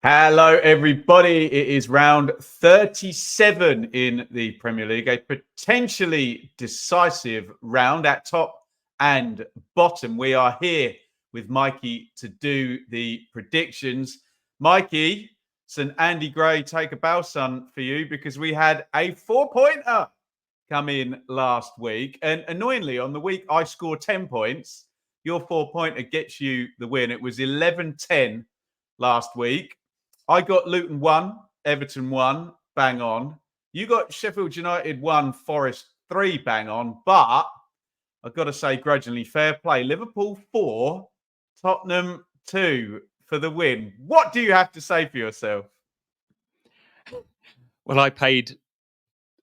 Hello, everybody. It is round 37 in the Premier League, a potentially decisive round at top and bottom. We are here with Mikey to do the predictions. Mikey, St. Andy Gray, take a bow, son, for you because we had a 4-pointer come in last week. And annoyingly, on the week I scored 10 points, your 4-pointer gets you the win. It was 11-10 last week. I got Luton 1, Everton 1, bang on. You got Sheffield United 1, Forest 3, bang on. But I've got to say, grudgingly, fair play. Liverpool 4, Tottenham 2 for the win. What do you have to say for yourself? Well, I paid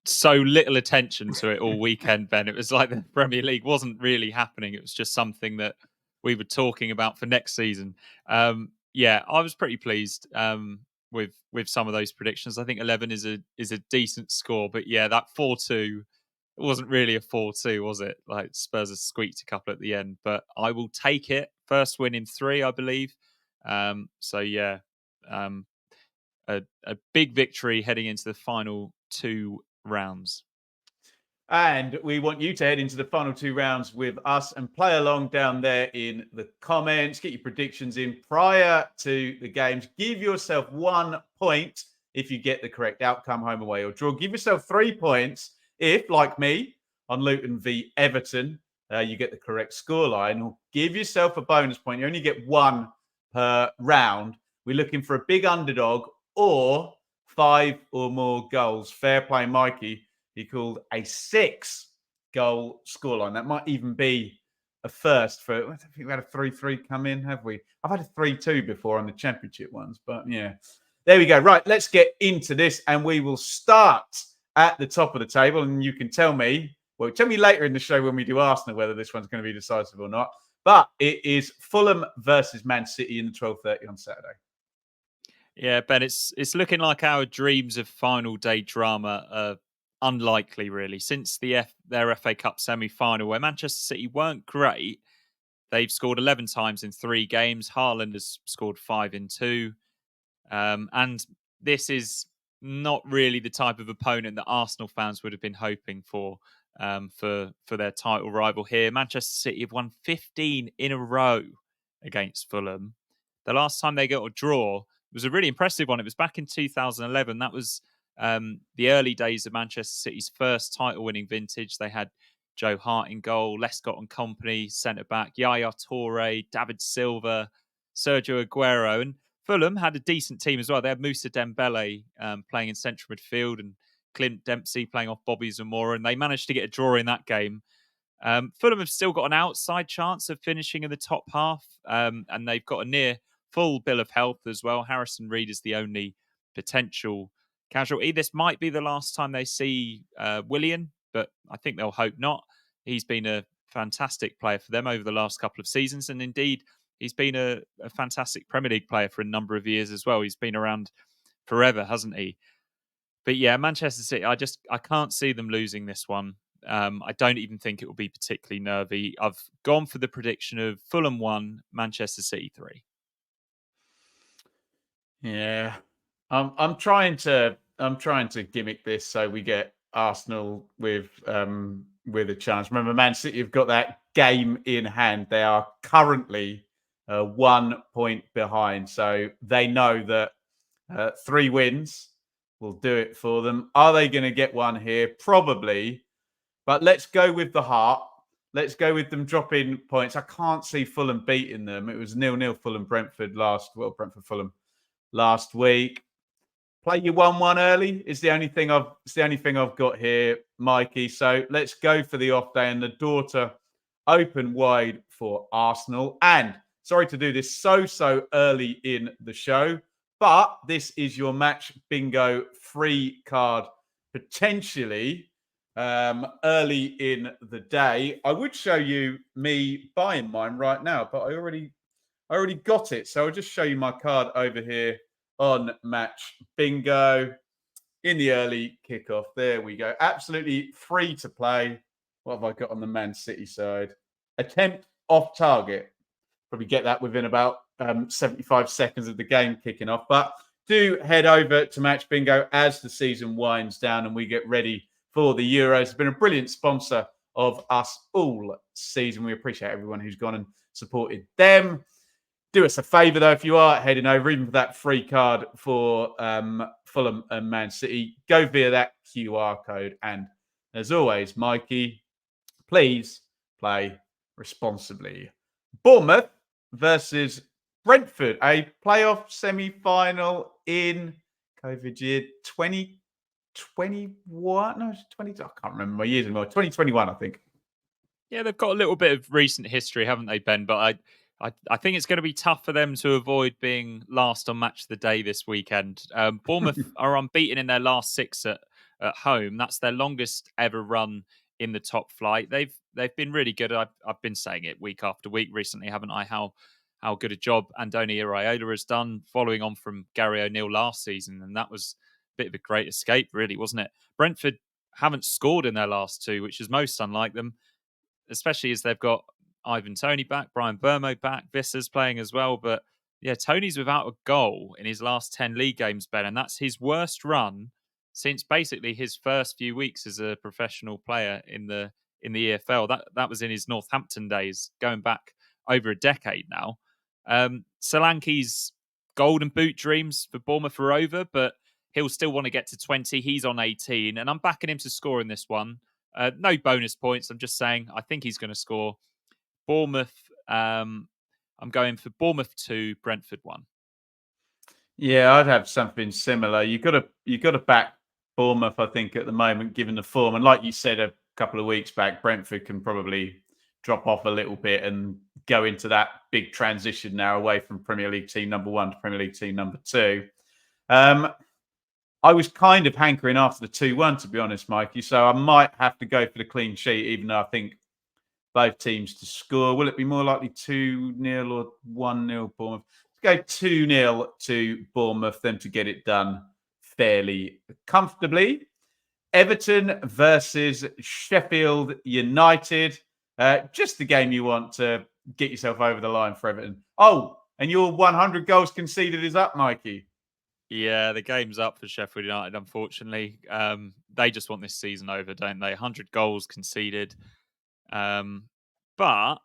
so little attention to it all weekend, Ben. It was like the Premier League wasn't really happening. It was just something that we were talking about for next season. Yeah, I was pretty pleased with some of those predictions. I think 11 is a decent score, but yeah, that 4-2 it wasn't really a 4-2, was it? Like Spurs have squeaked a couple at the end, but I will take it. First win in 3, I believe. So yeah, a big victory heading into the final 2 rounds. And we want you to head into the final 2 rounds with us and play along down there in the comments. Get your predictions in prior to the games. Give yourself 1 point if you get the correct outcome, home, away, or draw. Give yourself 3 points if, like me, on Luton v Everton, you get the correct scoreline. Or give yourself a bonus point. You only get 1 per round. We're looking for a big underdog or 5 or more goals. Fair play, Mikey. He called a 6-goal scoreline. That might even be a first for. I don't think we had a 3-3 come in, have we? I've had a 3-2 before on the championship ones, but yeah. There we go. Right, let's get into this, and we will start at the top of the table. And you can tell me, well, tell me later in the show when we do Arsenal whether this one's going to be decisive or not. But it is Fulham versus Man City in the 12:30 on Saturday. Yeah, Ben, it's looking like our dreams of final day drama are unlikely, really, since their FA Cup semi-final, where Manchester City weren't great. They've scored 11 times in 3 games. Haaland has scored 5 in 2. And this is not really the type of opponent that Arsenal fans would have been hoping for their title rival here. Manchester City have won 15 in a row against Fulham. The last time they got a draw was a really impressive one. It was back in 2011. That was the early days of Manchester City's first title-winning vintage. They had Joe Hart in goal, Lescott and company, centre-back, Yaya Toure, David Silva, Sergio Aguero. And Fulham had a decent team as well. They had Moussa Dembele playing in central midfield and Clint Dempsey playing off Bobby Zamora. And they managed to get a draw in that game. Fulham have still got an outside chance of finishing in the top half. And they've got a near full bill of health as well. Harrison Reed is the only potential casualty. This might be the last time they see Willian, but I think they'll hope not. He's been a fantastic player for them over the last couple of seasons. And indeed, he's been a fantastic Premier League player for a number of years as well. He's been around forever, hasn't he? But yeah, Manchester City, I can't see them losing this one. I don't even think it will be particularly nervy. I've gone for the prediction of Fulham 1, Manchester City 3. Yeah, I'm trying to gimmick this so we get Arsenal with a chance. Remember, Man City have got that game in hand. They are currently 1 point behind, so they know that 3 wins will do it for them. Are they going to get one here? Probably, but let's go with the heart. Let's go with them dropping points. I can't see Fulham beating them. It was 0-0 Fulham-Brentford Brentford-Fulham last week. Play you 1-1 early is the only thing I've got here, Mikey. So let's go for the off day and the door to open wide for Arsenal. And sorry to do this so early in the show, but this is your match bingo free card potentially early in the day. I would show you me buying mine right now, but I already got it. So I'll just show you my card over here on match bingo in the early kickoff. There we go. Absolutely free to play. What have I got on the Man City side? Attempt off target. Probably get that within about 75 seconds of the game kicking off. But do head over to Match Bingo as the season winds down and we get ready for the Euros. It's been a brilliant sponsor of us all season. We appreciate everyone who's gone and supported them. Do us a favour, though, if you are heading over, even for that free card for Fulham and Man City, go via that QR code. And as always, Mikey, please play responsibly. Bournemouth versus Brentford, a playoff semi-final in COVID year 2021. No, 20. I can't remember my years anymore. 2021, I think. Yeah, they've got a little bit of recent history, haven't they, Ben? But I think it's going to be tough for them to avoid being last on Match of the Day this weekend. Bournemouth are unbeaten in their last 6 at home. That's their longest ever run in the top flight. They've been really good. I've been saying it week after week recently, haven't I? How good a job Andoni Iraola has done, following on from Gary O'Neill last season, and that was a bit of a great escape, really, wasn't it? Brentford haven't scored in their last 2, which is most unlike them, especially as they've got Ivan Toney back, Brian Burmo back, Visser's playing as well. But yeah, Tony's without a goal in his last 10 league games, Ben, and that's his worst run since basically his first few weeks as a professional player in the EFL. That was in his Northampton days, going back over a decade now. Solanke's golden boot dreams for Bournemouth are over, but he'll still want to get to 20. He's on 18, and I'm backing him to score in this one. No bonus points. I'm just saying I think he's going to score. Bournemouth. I'm going for Bournemouth 2, Brentford 1. Yeah, I'd have something similar. You got to back Bournemouth, I think, at the moment, given the form. And like you said a couple of weeks back, Brentford can probably drop off a little bit and go into that big transition now away from Premier League team number 1 to Premier League team number 2. I was kind of hankering after the 2-1, to be honest, Mikey. So I might have to go for the clean sheet, even though I think both teams to score. Will it be more likely 2-0 or 1-0 Bournemouth? Let's go 2-0 to Bournemouth, then to get it done fairly comfortably. Everton versus Sheffield United. Just the game you want to get yourself over the line for Everton. Oh, and your 100 goals conceded is up, Mikey. Yeah, the game's up for Sheffield United, unfortunately. They just want this season over, don't they? 100 goals conceded. But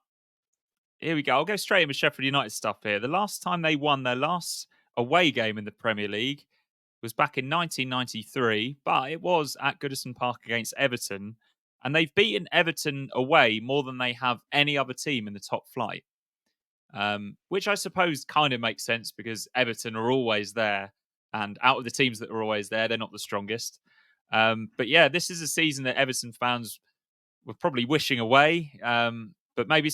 here we go. I'll go straight in with Sheffield United stuff here. The last time they won their last away game in the Premier League was back in 1993, but it was at Goodison Park against Everton. And they've beaten Everton away more than they have any other team in the top flight, which I suppose kind of makes sense because Everton are always there. And out of the teams that are always there, they're not the strongest. But yeah, this is a season that Everton fans were probably wishing away. But maybe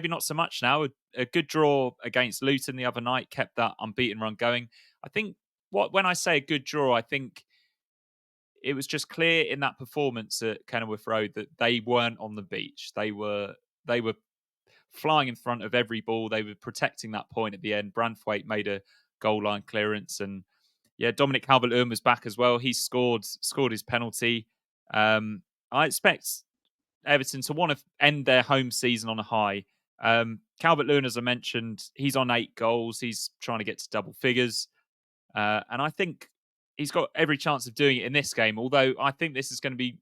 not so much now. A good draw against Luton the other night kept that unbeaten run going. I think when I say a good draw, I think it was just clear in that performance at Kenilworth Road that they weren't on the beach. They were flying in front of every ball. They were protecting that point at the end. Branthwaite made a goal line clearance, and yeah, Dominic Calvert-Lewin was back as well. He scored his penalty. I expect Everton to want to end their home season on a high. Calvert-Lewin, as I mentioned, he's on 8 goals. He's trying to get to double figures. And I think he's got every chance of doing it in this game, although I think this is going to be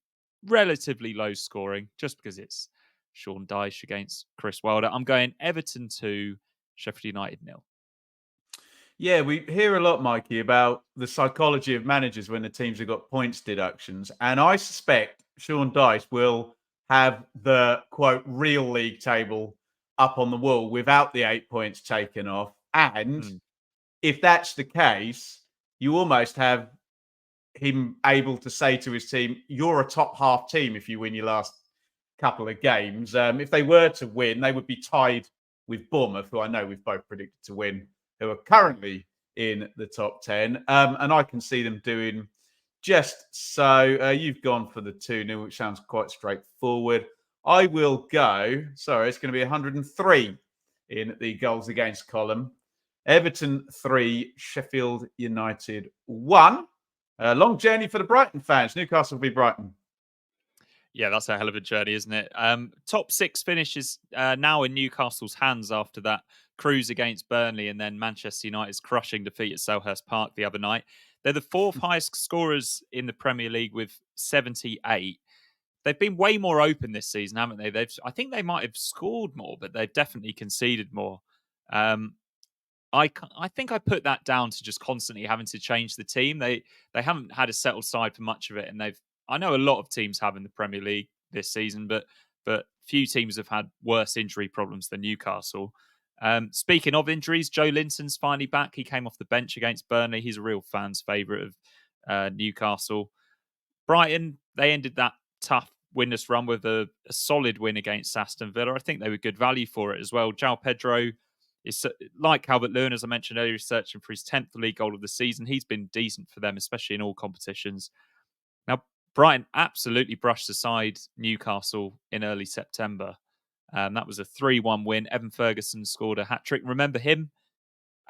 relatively low scoring just because it's Sean Dyche against Chris Wilder. I'm going Everton 2, Sheffield United 0. Yeah, we hear a lot, Mikey, about the psychology of managers when the teams have got points deductions. And I suspect Sean Dyche will have the, quote, real league table up on the wall without the 8 points taken off. And if that's the case, you almost have him able to say to his team, you're a top half team if you win your last couple of games. If they were to win, they would be tied with Bournemouth, who I know we've both predicted to win, who are currently in the top 10. And I can see them doing just so. You've gone for the 2-0, which sounds quite straightforward. I will go. Sorry, it's going to be 103 in the goals against column. Everton 3, Sheffield United 1. Long journey for the Brighton fans. Newcastle v Brighton. Yeah, that's a hell of a journey, isn't it? Top 6 finishes now in Newcastle's hands after that cruise against Burnley and then Manchester United's crushing defeat at Selhurst Park the other night. They're the fourth highest scorers in the Premier League with 78. They've been way more open this season, haven't they? I think they might have scored more, but they've definitely conceded more. I think I put that down to just constantly having to change the team. They haven't had a settled side for much of it, and I know a lot of teams have in the Premier League this season, but few teams have had worse injury problems than Newcastle. Speaking of injuries, Joe Linton's finally back. He came off the bench against Burnley. He's a real fan's favourite of Newcastle. Brighton, they ended that tough winless run with a solid win against Aston Villa. I think they were good value for it as well. João Pedro is, like Calvert-Lewin, as I mentioned earlier, searching for his 10th league goal of the season. He's been decent for them, especially in all competitions. Now, Brighton absolutely brushed aside Newcastle in early September. That was a 3-1 win. Evan Ferguson scored a hat-trick. Remember him?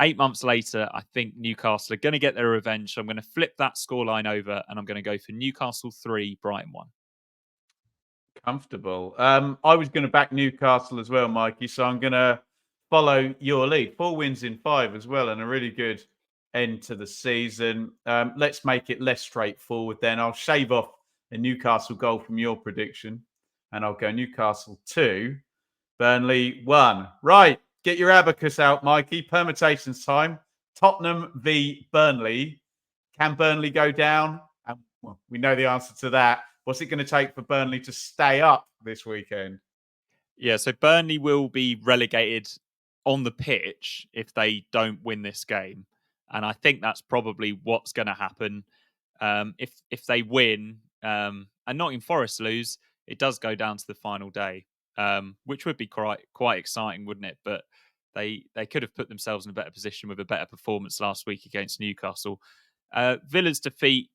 8 months later, I think Newcastle are going to get their revenge. So I'm going to flip that scoreline over and I'm going to go for Newcastle 3, Brighton 1. Comfortable. I was going to back Newcastle as well, Mikey. So I'm going to follow your lead. 4 wins in 5 as well, and a really good end to the season. Let's make it less straightforward then. I'll shave off a Newcastle goal from your prediction, and I'll go Newcastle 2, Burnley 1. Right, get your abacus out, Mikey. Permutations time. Tottenham v Burnley. Can Burnley go down? And well, we know the answer to that. What's it going to take for Burnley to stay up this weekend? Yeah, so Burnley will be relegated on the pitch if they don't win this game. And I think that's probably what's going to happen. If they win and Nottingham Forest lose, it does go down to the final day, which would be quite exciting, wouldn't it? But they could have put themselves in a better position with a better performance last week against Newcastle. Villa's defeat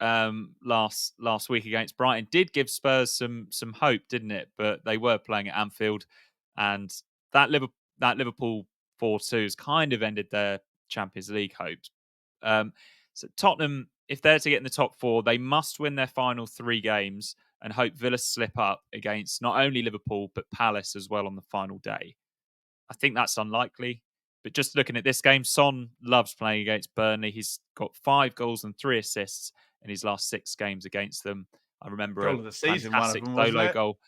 last week against Brighton did give Spurs some hope, didn't it? But they were playing at Anfield, and that Liverpool 4-2 has kind of ended their Champions League hopes. So Tottenham, if they're to get in the top 4, they must win their final 3 games and hope Villa slip up against not only Liverpool but Palace as well on the final day. I think that's unlikely. But just looking at this game, Son loves playing against Burnley. He's got 5 goals and 3 assists in his last 6 games against them. I remember Goal of the season, one of fantastic them, solo wasn't it? goal.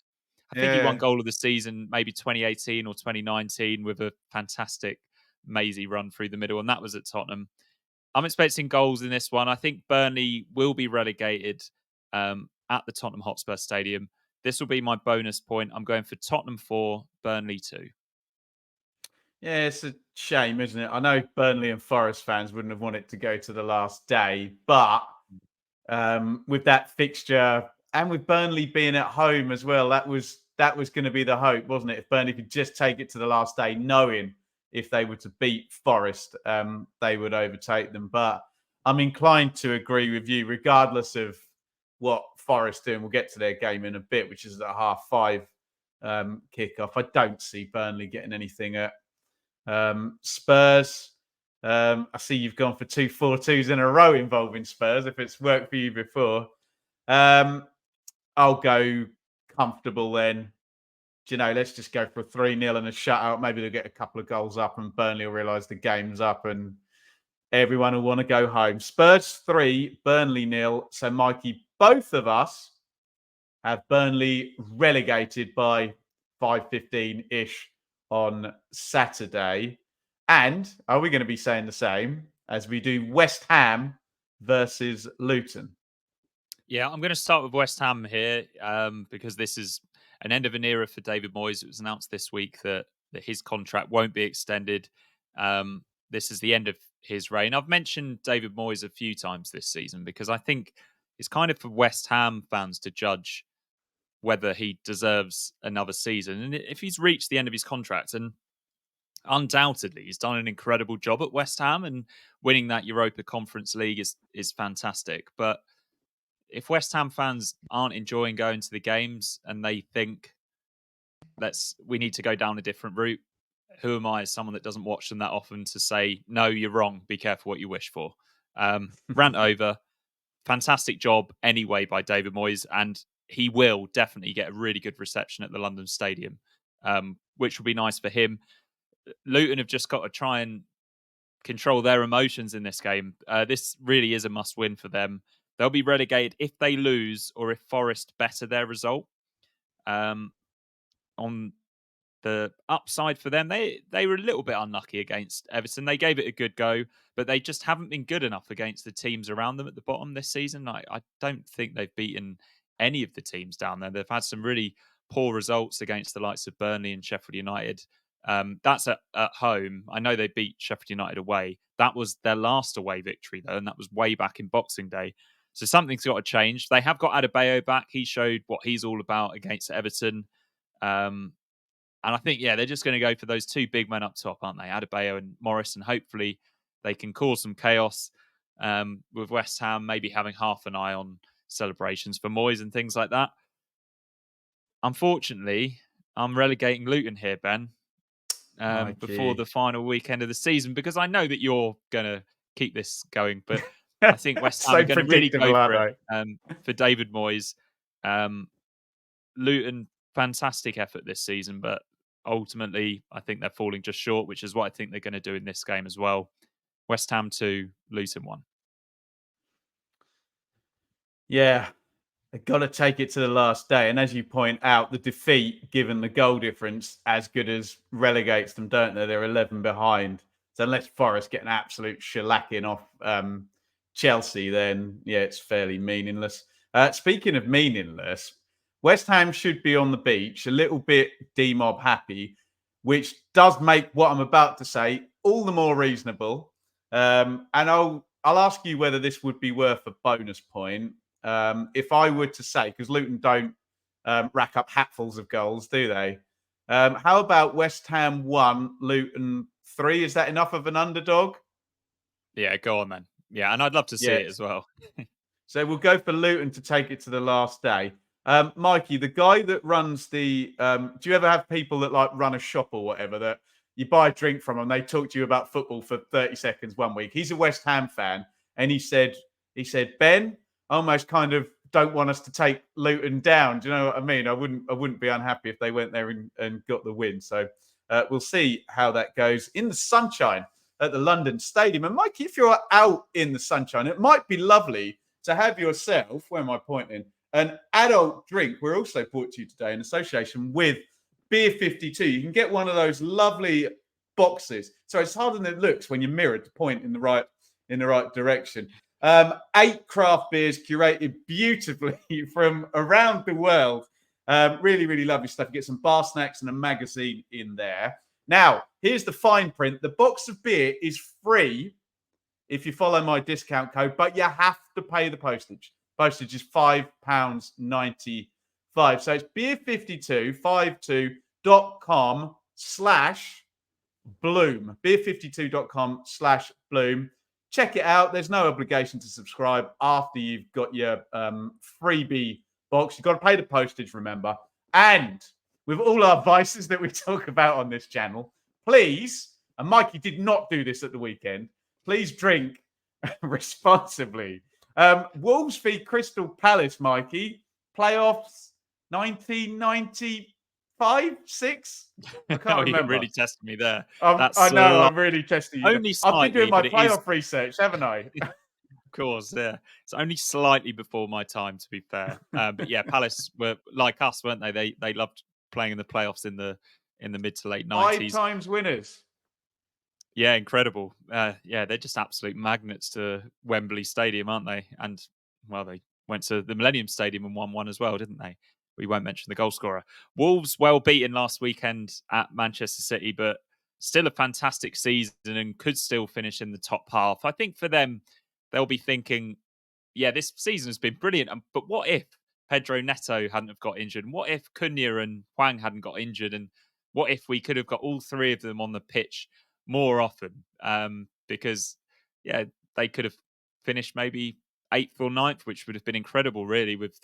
I think he won goal of the season, maybe 2018 or 2019, with a fantastic, mazy run through the middle, and that was at Tottenham. I'm expecting goals in this one. I think Burnley will be relegated at the Tottenham Hotspur Stadium. This will be my bonus point. I'm going for Tottenham 4, Burnley 2. Yeah, it's a shame, isn't it? I know Burnley and Forest fans wouldn't have wanted to go to the last day, but with that fixture and with Burnley being at home as well, that was going to be the hope, wasn't it? If Burnley could just take it to the last day, knowing if they were to beat Forest, they would overtake them. But I'm inclined to agree with you, regardless of what Forest do. And we'll get to their game in a bit, which is at 5:30 kickoff. I don't see Burnley getting anything at Spurs. I see you've gone for 2 4-2s in a row involving Spurs, if it's worked for you before. I'll go comfortable then. Do you know, let's just go for a 3-0 and a shutout. Maybe they'll get a couple of goals up and Burnley will realise the game's up and everyone will want to go home. Spurs 3, Burnley 0. So, Mikey, both of us have Burnley relegated by 5:15-ish on Saturday. And are we going to be saying the same as we do West Ham versus Luton? Yeah, I'm going to start with West Ham here because this is an end of an era for David Moyes. It was announced this week that his contract won't be extended. This is the end of his reign. I've mentioned David Moyes a few times this season because I think it's kind of for West Ham fans to judge whether he deserves another season. And if he's reached the end of his contract, and undoubtedly he's done an incredible job at West Ham, and winning that Europa Conference League is fantastic. But if West Ham fans aren't enjoying going to the games and they think we need to go down a different route, who am I as someone that doesn't watch them that often to say, no, you're wrong, be careful what you wish for. Rant over. Fantastic job anyway by David Moyes, and he will definitely get a really good reception at the London Stadium, which will be nice for him. Luton have just got to try and control their emotions in this game. This really is a must-win for them. They'll be relegated if they lose or if Forest better their result. On the upside for them, they were a little bit unlucky against Everton. They gave it a good go, but they just haven't been good enough against the teams around them at the bottom this season. I don't think they've beaten any of the teams down there. They've had some really poor results against the likes of Burnley and Sheffield United. That's at home. I know they beat Sheffield United away. That was their last away victory, though, and that was way back in Boxing Day. So something's got to change. They have got Adebayo back. He showed what he's all about against Everton. And I think, they're just going to go for those two big men up top, aren't they? Adebayo and Morris, and hopefully they can cause some chaos with West Ham, maybe having half an eye on celebrations for Moyes and things like that. Unfortunately, I'm relegating Luton here, Ben, before the final weekend of the season, because I know that you're going to keep this going, but I think West Ham are going to really go for it for David Moyes. Luton, fantastic effort this season, but ultimately, I think they're falling just short, which is what I think they're going to do in this game as well. West Ham 2, Luton 1. Yeah, they've got to take it to the last day. And as you point out, the defeat, given the goal difference, as good as relegates them, don't they? They're 11 behind. So unless Forest get an absolute shellacking off Chelsea, then, it's fairly meaningless. Speaking of meaningless, West Ham should be on the beach, a little bit D-mob happy, which does make what I'm about to say all the more reasonable. And I'll ask you whether this would be worth a bonus point. If I were to say, because Luton don't rack up hatfuls of goals, do they? How about West Ham 1, Luton 3? Is that enough of an underdog? Yeah, go on then. Yeah, and I'd love to see it as well. So we'll go for Luton to take it to the last day. Mikey, the guy that runs the, do you ever have people that like run a shop or whatever that you buy a drink from and they talk to you about football for 30 seconds one week? He's a West Ham fan. And he said, Ben, I almost kind of don't want us to take Luton down. Do you know what I mean? I wouldn't be unhappy if they went there and got the win. So we'll see how that goes in the sunshine at the London Stadium. And Mikey, if you're out in the sunshine, it might be lovely to have yourself, where am I pointing? An adult drink. We're also brought to you today in association with Beer 52. You can get one of those lovely boxes. So it's harder than it looks when you're mirrored to point in the right direction. 8 craft beers curated beautifully from around the world. Really, really lovely stuff. You get some bar snacks and a magazine in there. Now, here's the fine print. The box of beer is free if you follow my discount code, but you have to pay the postage. Postage is £5.95. So it's beer5252.com/Bloom. Beer52.com/Bloom. Check it out. There's no obligation to subscribe after you've got your freebie box. You've got to pay the postage, remember. And with all our vices that we talk about on this channel, please, and Mikey did not do this at the weekend, please drink responsibly. Wolves v Crystal Palace, Mikey. Playoffs 1995, 6? I can't remember. You're really testing me there. I know, I'm really testing you. Only slightly, I've been doing my playoff research, haven't I? Of course, yeah. It's only slightly before my time, to be fair. But yeah, Palace were like us, weren't they? They loved playing in the playoffs in the mid to late 90s. 5 times winners. Yeah, incredible. Yeah, they're just absolute magnets to Wembley Stadium, aren't they? And, well, they went to the Millennium Stadium and won one as well, didn't they? We won't mention the goal scorer. Wolves well beaten last weekend at Manchester City, but still a fantastic season and could still finish in the top half. I think for them, they'll be thinking, yeah, this season has been brilliant, but what if Pedro Neto hadn't have got injured? And what if Cunha and Hwang hadn't got injured? And what if we could have got all three of them on the pitch more often? Because, yeah, they could have finished maybe 8th or 9th, which would have been incredible, really, with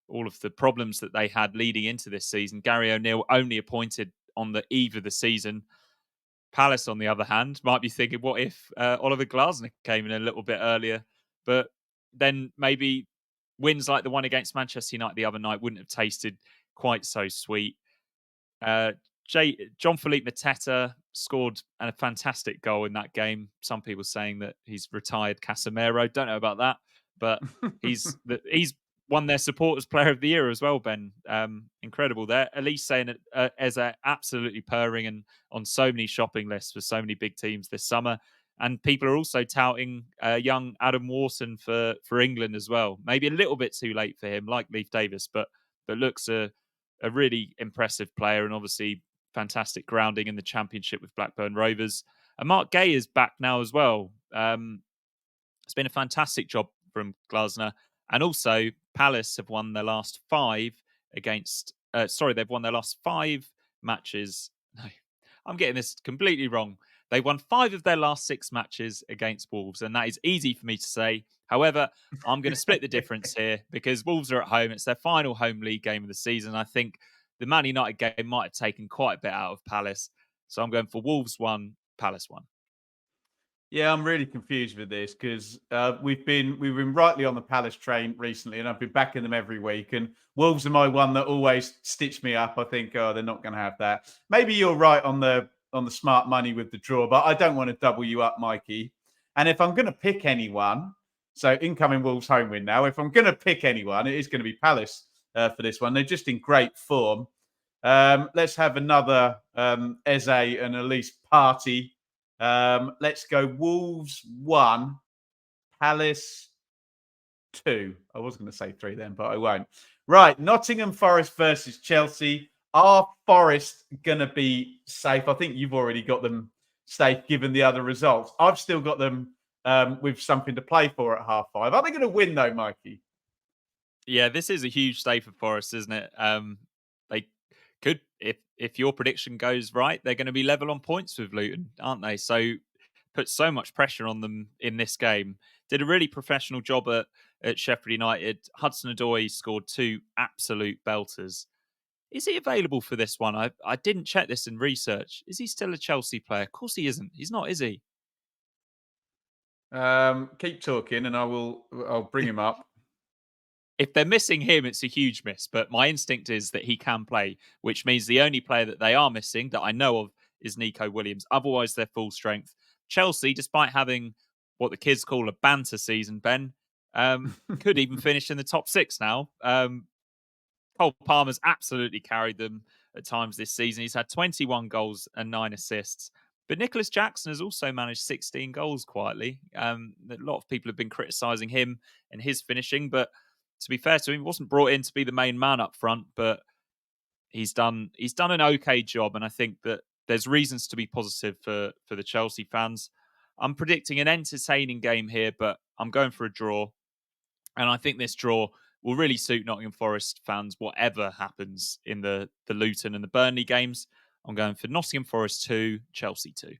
all of the problems that they had leading into this season. Gary O'Neill only appointed on the eve of the season. Palace, on the other hand, might be thinking, what if Oliver Glasner came in a little bit earlier? But then maybe wins like the one against Manchester United the other night wouldn't have tasted quite so sweet. John Philippe Mateta scored a fantastic goal in that game. Some people saying that he's retired Casemiro. Don't know about that, but he's won their supporters player of the year as well, Ben. Incredible there. Elise saying it as absolutely purring and on so many shopping lists for so many big teams this summer. And people are also touting young Adam Wharton for England as well. Maybe a little bit too late for him, like Leif Davis, but looks a really impressive player and obviously fantastic grounding in the Championship with Blackburn Rovers. And Mark Gay is back now as well. It's been a fantastic job from Glasner. And also, Palace have won their last five against. They've won their last 5 matches. No, I'm getting this completely wrong. They won 5 of their last 6 matches against Wolves, and that is easy for me to say. However, I'm going to split the difference here because Wolves are at home. It's their final home league game of the season. I think the Man United game might have taken quite a bit out of Palace. So I'm going for Wolves 1, Palace 1. Yeah, I'm really confused with this because we've been rightly on the Palace train recently, and I've been backing them every week. And Wolves are my one that always stitch me up. I think, oh, they're not going to have that. Maybe you're right on the smart money with the draw, but I don't want to double you up, Mikey. And if I'm going to pick anyone, so incoming Wolves home win now. If I'm going to pick anyone, it is going to be Palace for this one. They're just in great form. Let's have another Eze and Elise party. Let's go Wolves 1, Palace 2. I was going to say 3 then, but I won't. Right, Nottingham Forest versus Chelsea. Are Forest going to be safe? I think you've already got them safe given the other results. I've still got them with something to play for at 5:30. Are they going to win though, Mikey? Yeah, this is a huge day for Forest, isn't it? They could, if your prediction goes right, they're going to be level on points with Luton, aren't they? So put so much pressure on them in this game. Did a really professional job at Sheffield United. Hudson-Odoi scored 2 absolute belters. Is he available for this one? I didn't check this in research. Is he still a Chelsea player? Of course he isn't. He's not, is he? Keep talking and I'll bring him up. If they're missing him, it's a huge miss. But my instinct is that he can play, which means the only player that they are missing that I know of is Nico Williams. Otherwise, they're full strength. Chelsea, despite having what the kids call a banter season, Ben, could even finish in the top 6 now. Cole Palmer's absolutely carried them at times this season. He's had 21 goals and 9 assists. But Nicholas Jackson has also managed 16 goals quietly. A lot of people have been criticising him and his finishing, but to be fair to him, he wasn't brought in to be the main man up front, but he's done an okay job, and I think that there's reasons to be positive for the Chelsea fans. I'm predicting an entertaining game here, but I'm going for a draw, and I think this draw will really suit Nottingham Forest fans, whatever happens in the Luton and the Burnley games. I'm going for Nottingham Forest 2, Chelsea 2.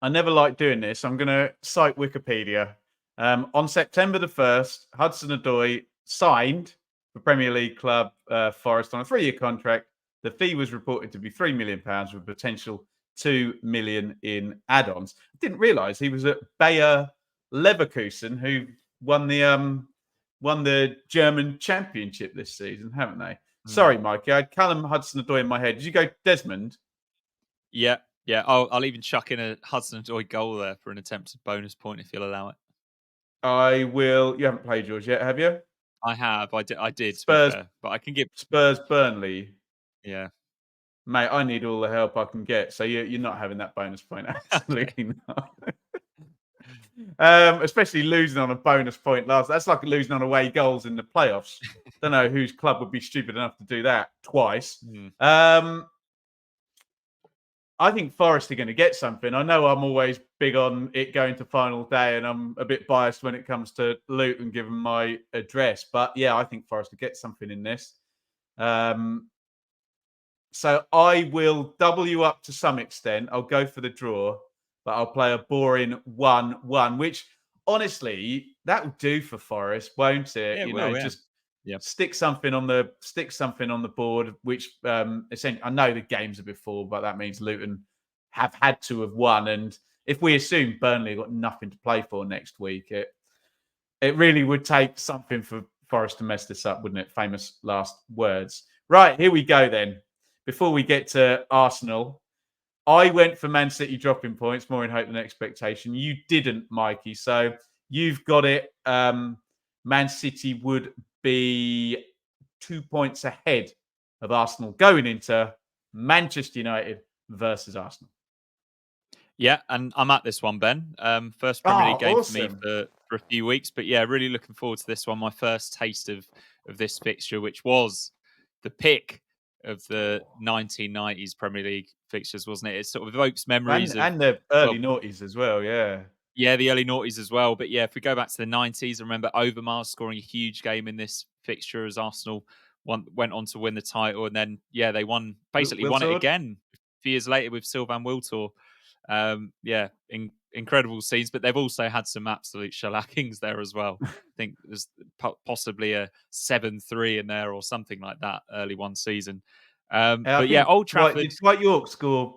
I never like doing this. I'm going to cite Wikipedia. On September the 1st, Hudson-Odoi signed for Premier League club Forest on a 3-year contract. The fee was reported to be £3 million with potential $2 million in add-ons. I didn't realise he was at Bayer Leverkusen, who won the German Championship this season, haven't they? Sorry, Mikey. I had Callum Hudson-Odoi in my head. Did you go Desmond? Yeah. I'll even chuck in a Hudson-Odoi goal there for an attempted bonus point if you'll allow it. I will. You haven't played yours yet, have you? I have. I did. Spurs, to be fair, but I can give Spurs Burnley. Yeah, mate. I need all the help I can get. So you're not having that bonus point. Absolutely not. Especially losing on a bonus point last. That's like losing on away goals in the playoffs. Don't know whose club would be stupid enough to do that twice. I think Forest are going to get something. I know I'm always big on it going to final day, and I'm a bit biased when it comes to Luton, given my address. But yeah, I think Forest will get something in this. So I will double you up to some extent. I'll go for the draw, but I'll play a boring 1-1, which honestly, that will do for Forest, won't it? Yeah, just stick something on the board, which essentially I know the games are before, but that means Luton have had to have won. And if we assume Burnley got nothing to play for next week, it really would take something for Forest to mess this up, wouldn't it? Famous last words. Right, here we go then. before we get to Arsenal, I went for Man City dropping points, more in hope than expectation. You didn't, Mikey. So you've got it. Man City would be 2 points ahead of Arsenal going into Manchester United versus Arsenal. Yeah, and I'm at this one, Ben. First Premier Oh, League game for me awesome. for a few weeks, but yeah, really looking forward to this one. My first taste of this fixture, which was the pick of the 1990s Premier League fixtures, wasn't it? It sort of evokes memories of, And the well, early noughties as well, yeah. yeah, the early noughties as well. But yeah, if we go back to the 90s, I remember Overmars scoring a huge game in this fixture as Arsenal went on to win the title. And then, yeah, they basically won it Wiltord? again a few years later with Sylvain Wiltord. Yeah, incredible scenes, but they've also had some absolute shellackings there as well. I think there's possibly a 7-3 in there or something like that early one season. I But yeah, think Old Trafford. Did Dwight York score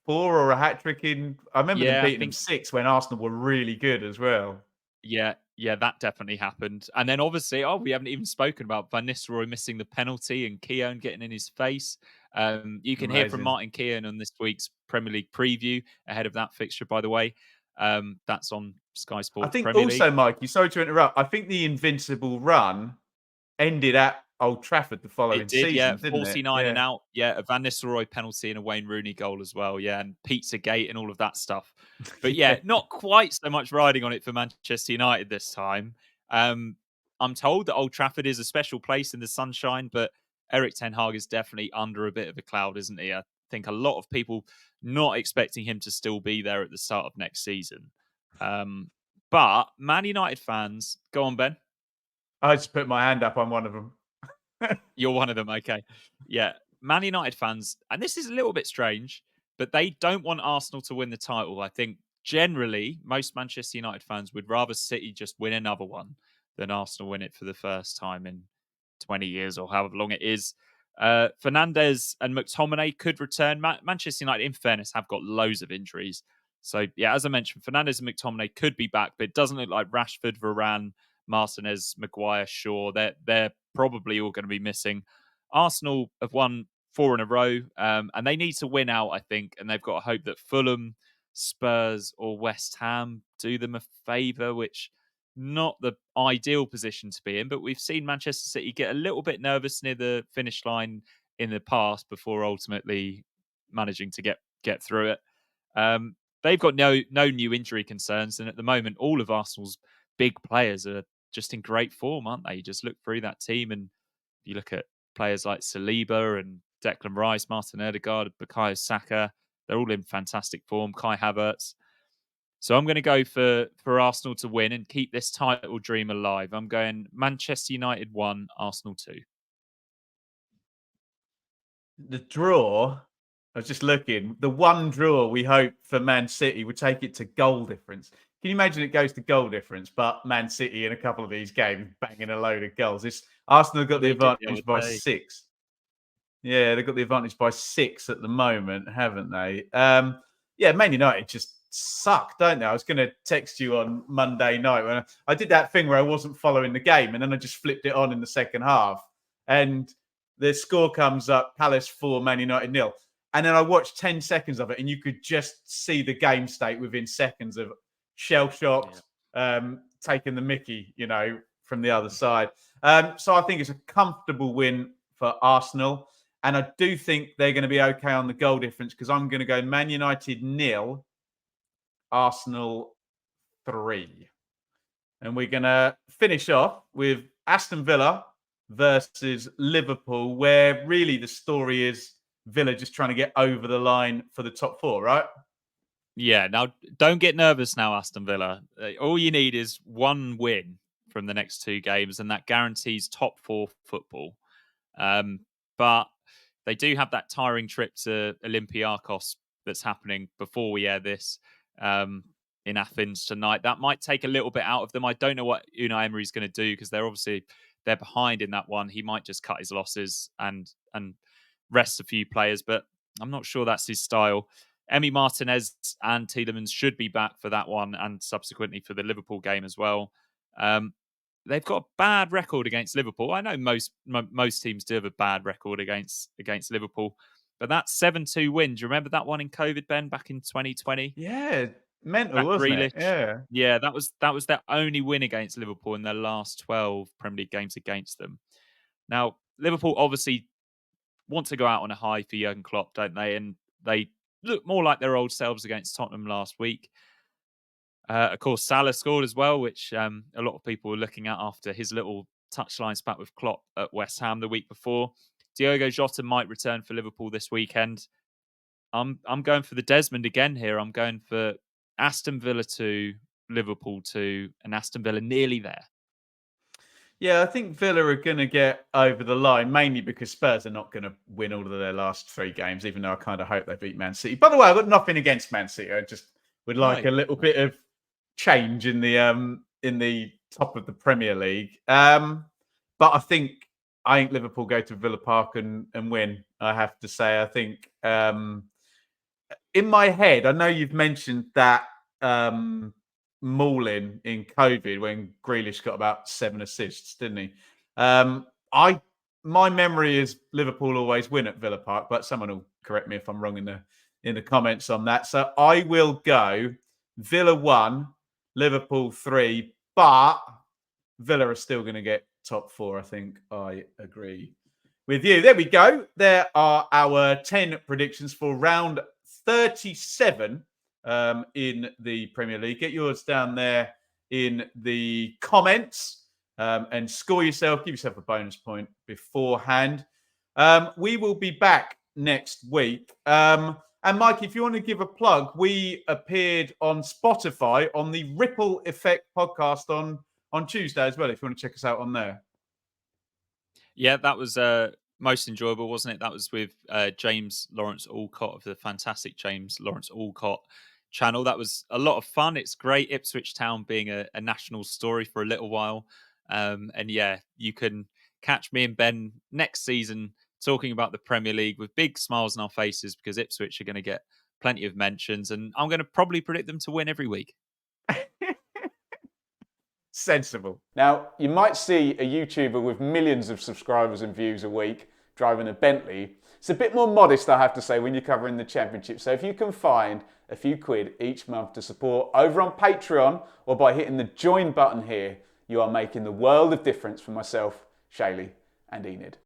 4 or a hat trick in? I remember them Yeah, I beating them think 6 when Arsenal were really good as well. Yeah, that definitely happened. And then obviously, we haven't even spoken about Van Nistelrooy missing the penalty and Keown getting in his face. You can hear from Amazing. Martin Keown on this week's Premier League preview ahead of that fixture, by the way. That's on Sky I Sports think Premier League. also, Mikey, sorry to interrupt. I think the invincible run ended at Old Trafford the It following did, yeah. season, didn't it? 49 and Yeah. out. Yeah, a Van Nistelrooy penalty and a Wayne Rooney goal as well. Yeah, and Pizzagate and all of that stuff. But Yeah. yeah, not quite so much riding on it for Manchester United this time. I'm told that Old Trafford is a special place in the sunshine, but Eric Ten Hag is definitely under a bit of a cloud, isn't he? I think a lot of people not expecting him to still be there at the start of next season. But Man United fans, go on, Ben. I just put my hand up on one of them. You're one of them, okay. Yeah. Man United fans, and this is a little bit strange, but they don't want Arsenal to win the title. I think generally most Manchester United fans would rather City just win another one than Arsenal win it for the first time in 20 years or however long it is. Fernandes and McTominay could return. Manchester United, in fairness, have got loads of injuries. So, yeah, as I mentioned, Fernandes and McTominay could be back, but it doesn't look like Rashford, Varane, Martinez, Maguire, Shaw. They're probably all going to be missing. Arsenal have won 4 in a row, and they need to win out, I think. And they've got to hope that Fulham, Spurs, or West Ham do them a favour, which not the ideal position to be in. But we've seen Manchester City get a little bit nervous near the finish line in the past before ultimately managing to get through it. They've got no new injury concerns, and at the moment, all of Arsenal's big players are just in great form, aren't they? You just look through that team, and you look at players like Saliba and Declan Rice, Martin Odegaard, Bukayo Saka. They're all in fantastic form. Kai Havertz. So I'm going to go for Arsenal to win and keep this title dream alive. I'm going Manchester United 1, Arsenal 2. The draw, I was just looking, the one draw we hope for Man City would take it to goal difference. Can you imagine it goes to goal difference, but Man City in a couple of these games banging a load of goals? Arsenal got Well, the they did the other advantage by day. 6. Yeah, they've got the advantage by 6 at the moment, haven't they? Yeah, Man United just suck, don't they? I was going to text you on Monday night when I did that thing where I wasn't following the game, and then I just flipped it on in the second half, and the score comes up: Palace 4, Man United 0. And then I watched 10 seconds of it, and you could just see the game state within seconds of shell shocked, taking the Mickey, from the other side. So I think it's a comfortable win for Arsenal. And I do think they're going to be okay on the goal difference because I'm going to go Man United 0, Arsenal 3. And we're going to finish off with Aston Villa versus Liverpool, where really the story is Villa just trying to get over the line for the top 4, right? Yeah, now don't get nervous now, Aston Villa. All you need is one win from the next 2 games, and that guarantees top 4 football. But they do have that tiring trip to Olympiacos that's happening before we air this in Athens tonight. That might take a little bit out of them. I don't know what Unai Emery's going to do because they're behind in that one. He might just cut his losses and rest a few players, but I'm not sure that's his style. Emi Martinez and Tielemans should be back for that one and subsequently for the Liverpool game as well. They've got a bad record against Liverpool. I know most teams do have a bad record against Liverpool, But that 7-2 win, do you remember that one in COVID, Ben, back in 2020? Yeah, mental, Jack wasn't it? Grealish. Yeah. Yeah, that was their only win against Liverpool in their last 12 Premier League games against them. Now, Liverpool obviously want to go out on a high for Jurgen Klopp, don't they? And they look more like their old selves against Tottenham last week. Of course, Salah scored as well, which a lot of people were looking at after his little touchline spat with Klopp at West Ham the week before. Diogo Jota might return for Liverpool this weekend. I'm going for the Desmond again here. I'm going for Aston Villa 2, Liverpool 2, and Aston Villa nearly there. Yeah, I think Villa are going to get over the line, mainly because Spurs are not going to win all of their last 3 games, even though I kind of hope they beat Man City. By the way, I've got nothing against Man City. I just would like No. a little bit of change in the top of the Premier League. But I think Liverpool go to Villa Park and win. I have to say, I think in my head, I know you've mentioned that mauling in COVID when Grealish got about 7 assists, didn't he? My memory is Liverpool always win at Villa Park, but someone will correct me if I'm wrong in the comments on that. So I will go Villa 1, Liverpool 3, but Villa are still going to get top 4. I think I agree with you. There we go. There are our 10 predictions for round 37 in the Premier League. Get yours down there in the comments and score yourself. Give yourself a bonus point beforehand. We will be back next week. And Mikey, if you want to give a plug, we appeared on Spotify on the Ripple Effect podcast on Tuesday as well, if you want to check us out on there. Yeah, that was most enjoyable, wasn't it? That was with James Lawrence Alcott of the fantastic James Lawrence Alcott channel. That was a lot of fun. It's great, Ipswich Town being a national story for a little while. And yeah, you can catch me and Ben next season talking about the Premier League with big smiles on our faces because Ipswich are going to get plenty of mentions. And I'm going to probably predict them to win every week. Sensible. Now, you might see a YouTuber with millions of subscribers and views a week driving a Bentley. It's a bit more modest, I have to say, when you're covering the Championship. So if you can find a few quid each month to support over on Patreon or by hitting the join button here, you are making the world of difference for myself, Shaylee, and Enid.